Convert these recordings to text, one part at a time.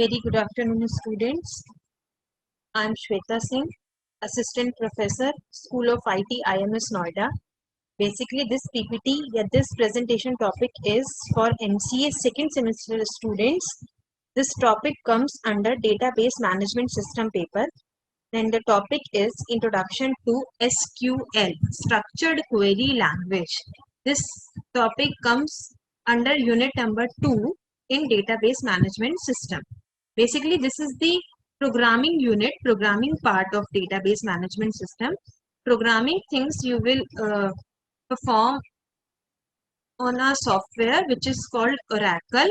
Very good afternoon, students. I am Shweta Singh, Assistant Professor, School of IT, IMS Noida. Basically, this PPT, this presentation topic is for MCA second semester students. This topic comes under Database Management System paper. Then the topic is Introduction to SQL, Structured Query Language. This topic comes under unit number 2 in Database Management System. Basically, this is the programming unit, programming part of Database Management System. Programming things you will perform on a software which is called Oracle,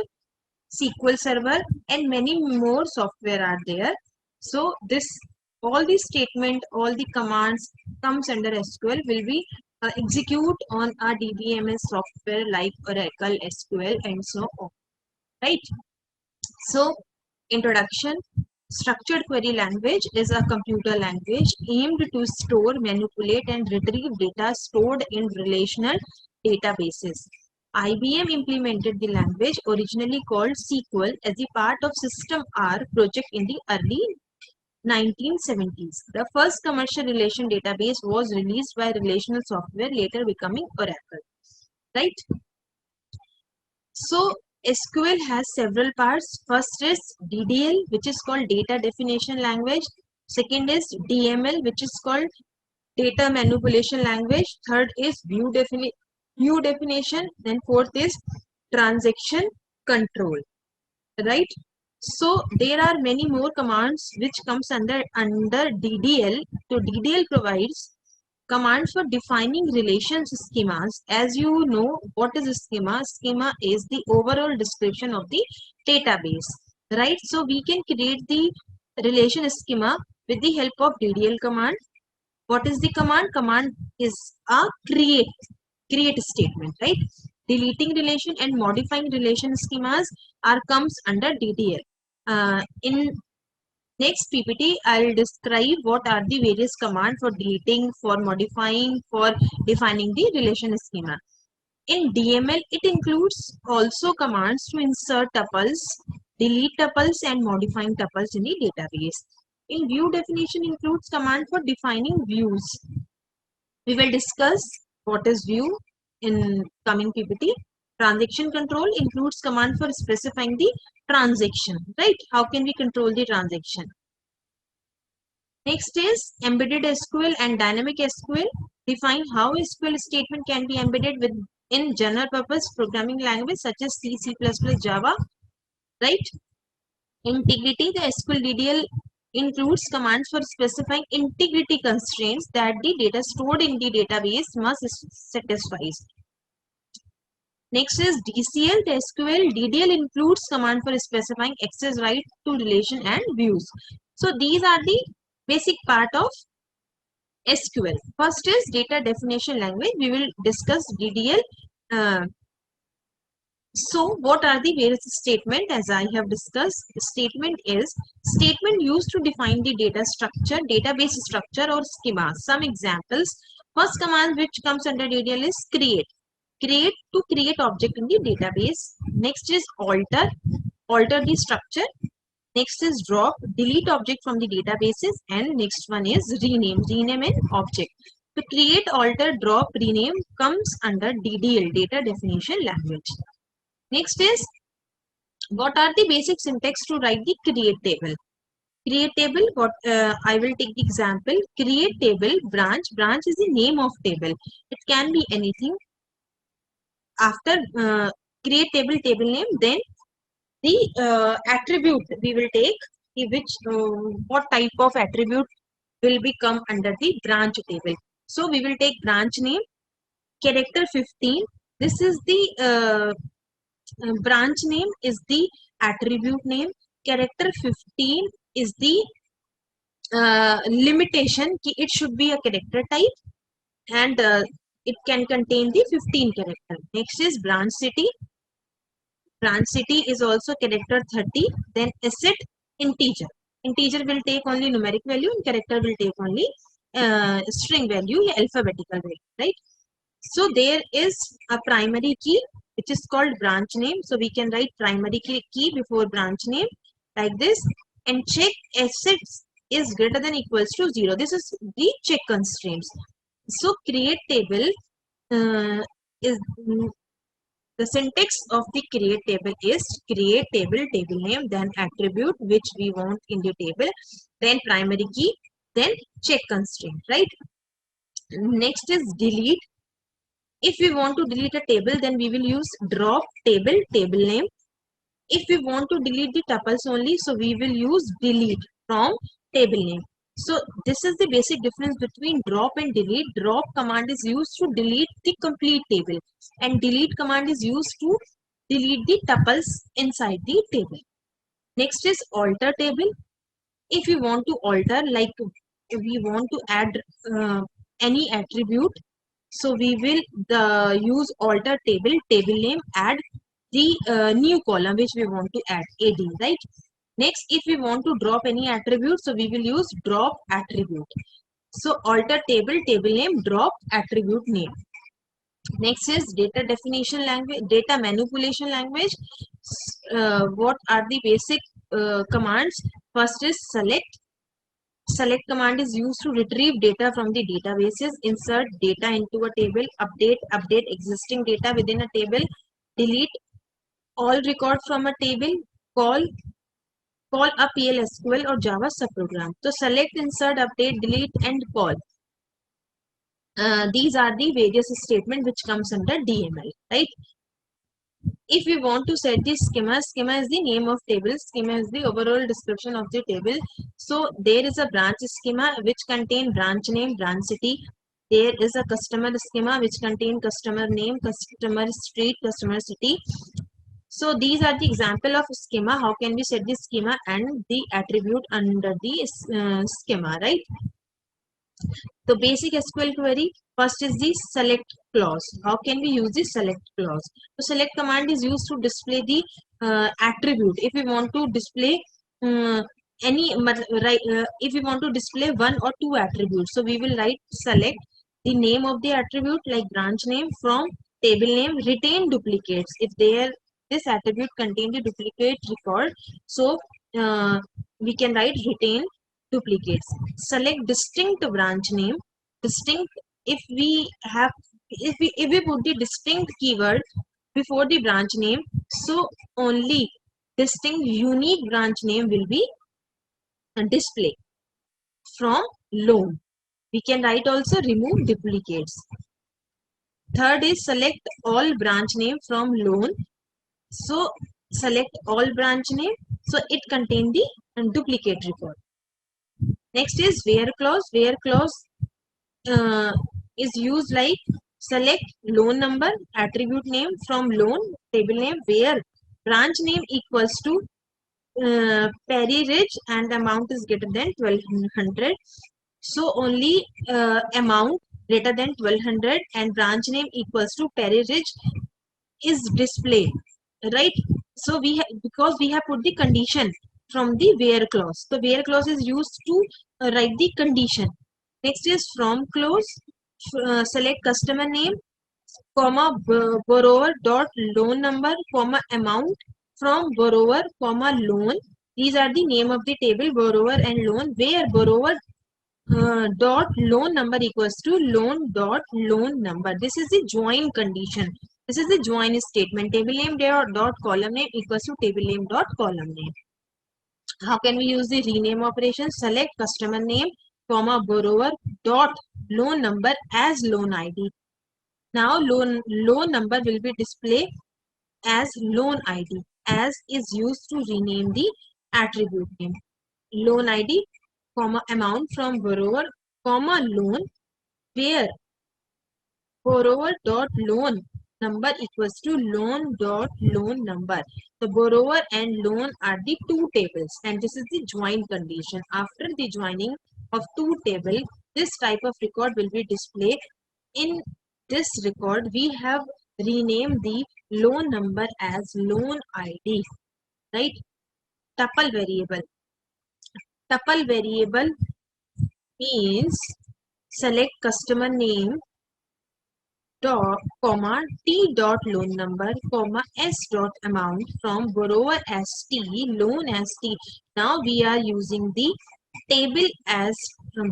SQL Server, and many more software are there. So this all the statement, all the commands comes under SQL will be execute on a DBMS software like Oracle, SQL, and so on. Right? So introduction. Structured query language is a computer language aimed to store, manipulate, and retrieve data stored in relational databases. IBM implemented the language originally called SQL as a part of System R project in the early 1970s. The first commercial relation database was released by Relational Software, later becoming Oracle. Right? So SQL has several parts. First is DDL, which is called Data Definition Language. Second is DML, which is called Data Manipulation Language. Third is View Definition. Then fourth is Transaction Control. Right? So there are many more commands which comes under DDL. So DDL provides commands for defining relations schemas. As you know, what is a schema? Schema is the overall description of the database, right? So we can create the relation schema with the help of DDL command. What is the command? Command is a create statement, right? Deleting relation and modifying relation schemas comes under DDL. In next PPT, I'll describe what are the various commands for deleting, for modifying, for defining the relation schema. In DML, it includes also commands to insert tuples, delete tuples, and modifying tuples in the database. In view definition includes command for defining views. We will discuss what is view in coming PPT. Transaction control includes command for specifying the transaction, right? How can we control the transaction? Next is embedded SQL and dynamic SQL. Define how SQL statement can be embedded in general purpose programming language such as C, C++, Java, right? Integrity, the SQL DDL includes commands for specifying integrity constraints that the data stored in the database must satisfy. Next is DCL, the SQL DDL includes command for specifying access right to relation and views. So these are the basic part of SQL. First is data definition language. We will discuss DDL. So what are the various statement? As I have discussed, statement is statement used to define the data structure, database structure or schema. Some examples. First command which comes under DDL is create. Create to create object in the database. Next is alter the structure. Next is drop, delete object from the databases, and next one is rename an object. To create, alter, drop, rename comes under DDL, data definition language. Next is what are the basic syntax to write the create table? Create table, I will take the example. Create table, branch is the name of table. It can be anything. After create table name, then the attribute we will take, what type of attribute will become under the branch table. So we will take branch name, character 15. This is the branch name is the attribute name. Character 15 is the limitation. It should be a character type and it can contain the 15 character. Next is branch city. Branch city is also character 30. Then asset integer. Integer will take only numeric value and character will take only string value, alphabetical value, right? So there is a primary key which is called branch name. So we can write primary key before branch name like this, and check assets is greater than equals to 0. This is the check constraints. So create table is the syntax of the create table is create table, table name, then attribute which we want in the table, then primary key, then check constraint, right? Next is delete. If we want to delete a table, then we will use drop table, table name. If we want to delete the tuples only, so we will use delete from table name. So this is the basic difference between drop and delete. Drop command is used to delete the complete table, and delete command is used to delete the tuples inside the table. Next is alter table. If we want to alter, like if we want to add any attribute, so we will use alter table, table name, add the new column which we want to add, AD, right? Next, if we want to drop any attribute, so we will use drop attribute. So alter table, table name, drop attribute name. Next is data definition language, data manipulation language. What are the basic commands? First is select. Select command is used to retrieve data from the databases, insert data into a table, update existing data within a table, delete all records from a table, call a PLSQL or Java subprogram. So select, insert, update, delete, and call. These are the various statements which comes under DML, right? If we want to set the schema, schema is the name of table, schema is the overall description of the table. So there is a branch schema which contain branch name, branch city. There is a customer schema which contain customer name, customer street, customer city. So these are the example of schema. How can we set the schema and the attribute under the schema, right? The basic SQL query, first is the select clause. How can we use the select clause? The select command is used to display the attribute. If we want to display if we want to display one or two attributes, so we will write select the name of the attribute like branch name from table name, retain duplicates. If this attribute contain the duplicate record, so we can write retain duplicates. Select distinct branch name. Distinct, if we put the distinct keyword before the branch name, so only distinct unique branch name will be displayed from loan. We can write also remove duplicates. Third is select all branch name from loan. So select all branch name, so it contain the duplicate record. Next is where clause. Where clause is used like select loan number, attribute name from loan, table name, where branch name equals to Perry Ridge and amount is greater than 1200. So only amount greater than 1200 and branch name equals to Perry Ridge is displayed, right? So because we have put the condition from the where clause. The where clause is used to write the condition. Next is from clause. Select customer name, comma borrower dot loan number, comma amount from borrower, comma loan. These are the name of the table borrower and loan, where borrower dot loan number equals to loan dot loan number. This is the join condition. This is the join statement. Table name dot column name equals to table name dot column name. How can we use the rename operation? Select customer name, comma borrower dot loan number as loan ID. Now loan number will be displayed as loan ID, as is used to rename the attribute name. Loan ID, comma amount from borrower, comma loan, where borrower dot loan number equals to loan dot loan number. The borrower and loan are the two tables, and this is the join condition. After the joining of two tables, this type of record will be displayed. In this record, we have renamed the loan number as loan ID, right? Tuple variable. Tuple variable means select customer name, dot comma T dot loan number comma S dot amount from borrower as T, loan as T. Now we are using the table as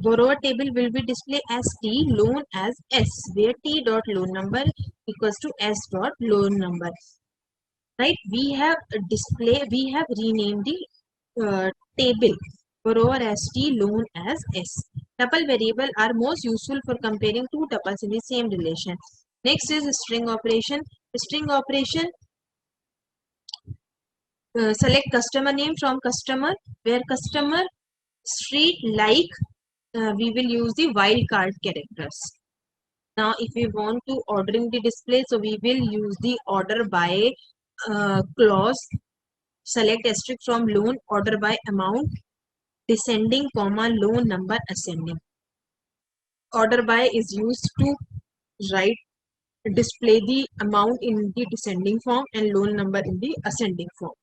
borrower table will be displayed as T, loan as S, where T dot loan number equals to S dot loan number. Right? We have renamed the table borrower as T, loan as S. Tuple variable are most useful for comparing two tuples in the same relation. Next is string operation. String operation, select customer name from customer, where customer, street, like, we will use the wildcard characters. Now if we want to ordering the display, so we will use the order by clause. Select asterisk from loan, order by amount, descending comma loan number ascending. Order by is used to write display the amount in the descending form and loan number in the ascending form.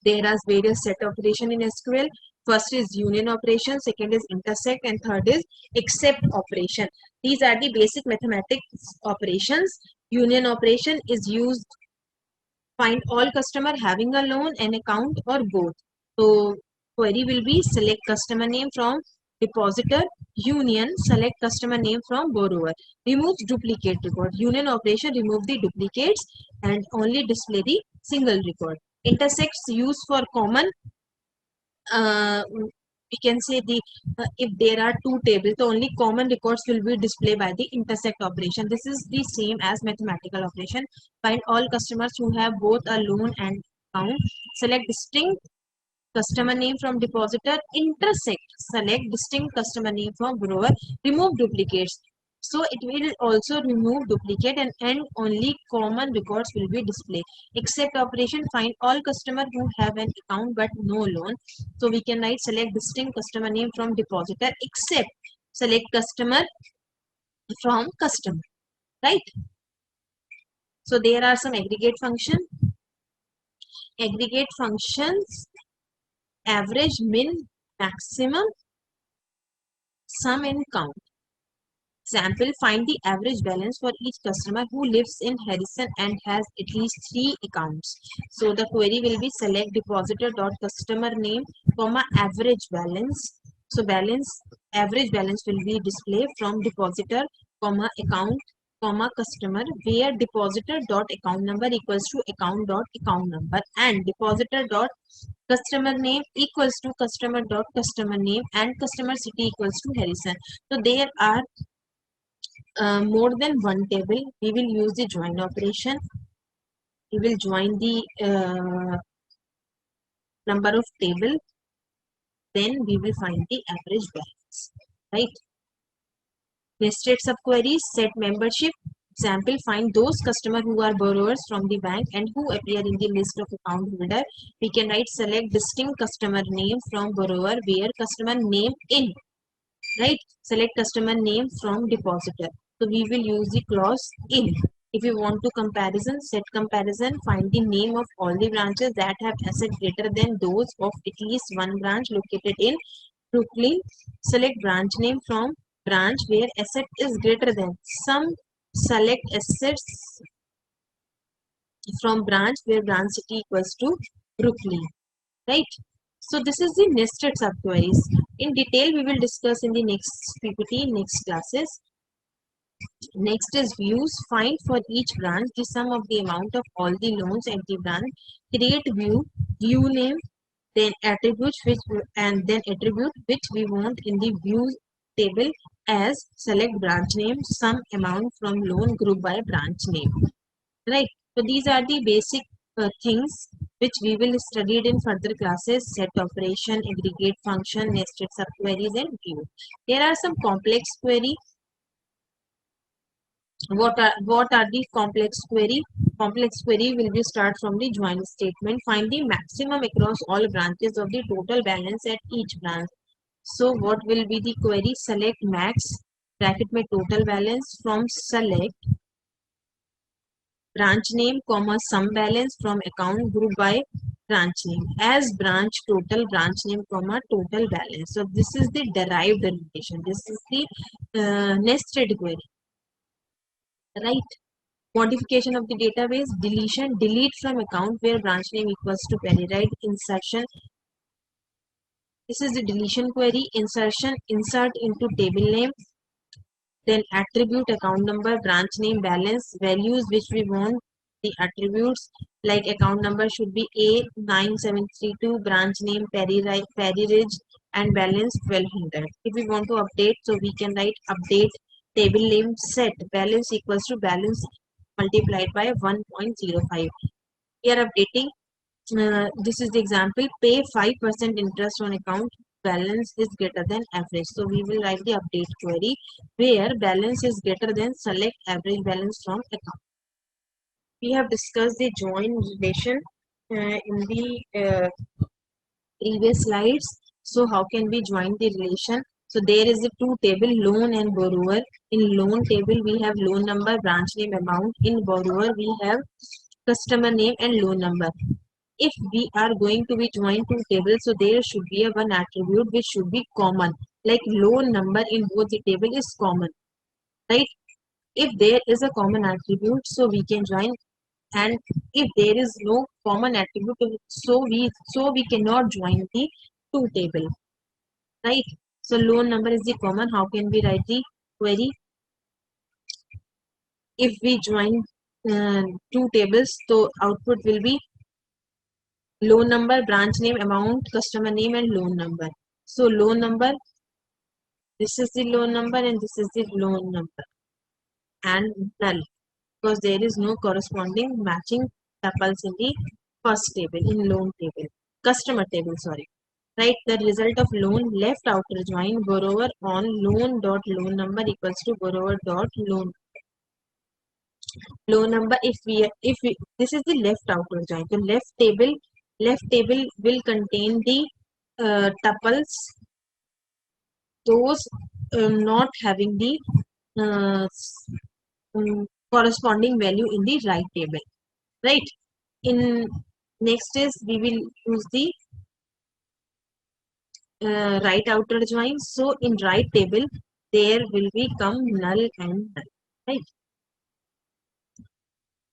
There are various set operation in SQL. First is union operation, second is intersect, and third is except operation. These are the basic mathematics operations. Union operation is used find all customer having a loan and account or both. So query will be select customer name from depositor, union, select customer name from borrower. Remove duplicate record. Union operation remove the duplicates and only display the single record. Intersects used for common, we can say the if there are two tables, the only common records will be displayed by the intersect operation. This is the same as mathematical operation. Find all customers who have both a loan and account. Select distinct customer name from depositor. Intersect, select distinct customer name from borrower. Remove duplicates. So it will also remove duplicate and only common records will be displayed. Except operation, find all customer who have an account but no loan. So we can write select distinct customer name from depositor except select customer from customer. Right? So there are some aggregate function. Aggregate functions, average, min, maximum, sum and count. Example, find the average balance for each customer who lives in Harrison and has at least 3 accounts. So the query will be select depositor dot customer name comma average balance. So average balance will be displayed from depositor comma account comma customer, where depositor dot account number equals to account dot account number and depositor dot customer name equals to customer dot customer name and customer city equals to Harrison. So there are more than one table. We will use the join operation. We will join the number of table, then we will find the average balance. Right? Nested subqueries, set membership. Example, find those customers who are borrowers from the bank and who appear in the list of account holder. We can write select distinct customer name from borrower, where customer name in. Right? Select customer name from depositor. So we will use the clause in. If you want to comparison, set comparison, find the name of all the branches that have asset greater than those of at least one branch located in Brooklyn. Select branch name from branch where asset is greater than some. Select assets from branch where branch city equals to Brooklyn. Right? So this is the nested subqueries. In detail, we will discuss in the next PPT, next classes. Next is views. Find for each branch the sum of the amount of all the loans at the branch. Create view, view name, then attributes and then attribute which we want in the view table as select branch name, sum amount from loan group by branch name. Right. So these are the basic things which we will study in further classes: set operation, aggregate function, nested subqueries, and view. There are some complex query. What are the complex query? Complex query will be start from the join statement. Find the maximum across all branches of the total balance at each branch. So what will be the query? Select max bracket में total balance from select branch name comma sum balance from account group by branch name as branch name comma total balance. So this is the derived relation. This is the nested query. right? Modification of the database, deletion, delete from account where branch name equals to Perry, right? Insertion, this is the deletion query. Insertion, insert into table name, then attribute, account number, branch name, balance, values which we want the attributes, like account number should be A9732, branch name Perry Ridge, and balance 1200. If we want to update, so we can write update table name set balance equals to balance multiplied by 1.05. We are updating. This is the example. Pay 5% interest on account balance is greater than average. So we will write the update query where balance is greater than select average balance from account. We have discussed the join relation in the previous slides. So how can we join the relation? So there is a two table, loan and borrower. In loan table we have loan number, branch name, amount. In borrower we have customer name and loan number. If we are going to be joined two tables, so there should be a one attribute which should be common, like loan number in both the table is common, right? If there is a common attribute, so we can join, and if there is no common attribute, so we cannot join the two table, right? So loan number is the common. How can we write the query? If we join two tables, so output will be loan number, branch name, amount, customer name, and loan number. So loan number, this is the loan number and this is the loan number, and null, because there is no corresponding matching tuples in the first table, in loan table, customer table, sorry. Right, the result of loan left outer join borrower on loan dot loan number equals to borrower dot loan number. If we this is the left outer join, the left table will contain the tuples, those not having the uh, corresponding value in the right table, right? In next is we will use the right outer join. So in right table there will become null and null, right?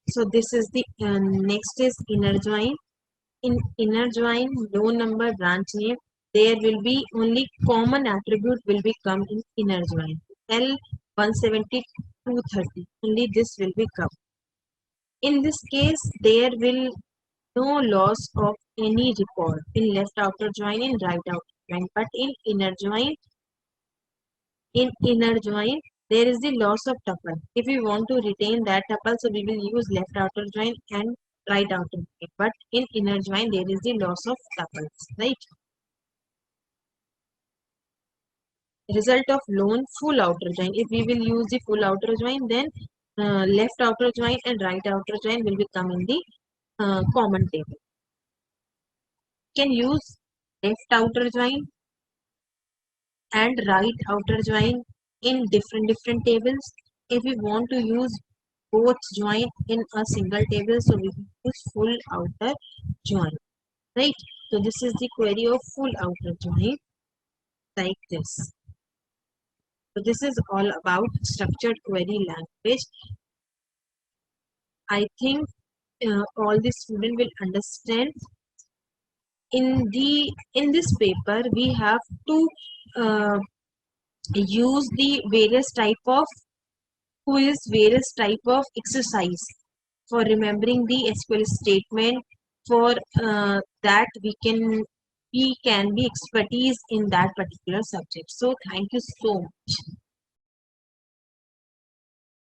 So this is the next is inner join. In inner join, loan number, branch name, there will be only common attribute will be come in inner join. L 170 230, only this will be come. In this case, there will no loss of any record in left outer join, in right outer join, but in inner join, there is the loss of tuple. If we want to retain that tuple, so we will use left outer join and right outer join. But in inner join, there is the loss of tuples, right? Result of loan full outer join. If we will use the full outer join, then left outer join and right outer join will become in the common table. Can use left outer join and right outer join in different tables. If we want to use both join in a single table, so we use full outer join, right? So this is the query of full outer join, like this. So this is all about structured query language. I think all the student will understand. In this paper we have to uh, use the various type of quiz, various type of exercise for remembering the SQL statement. For that we can be expertise in that particular subject. So thank you so much.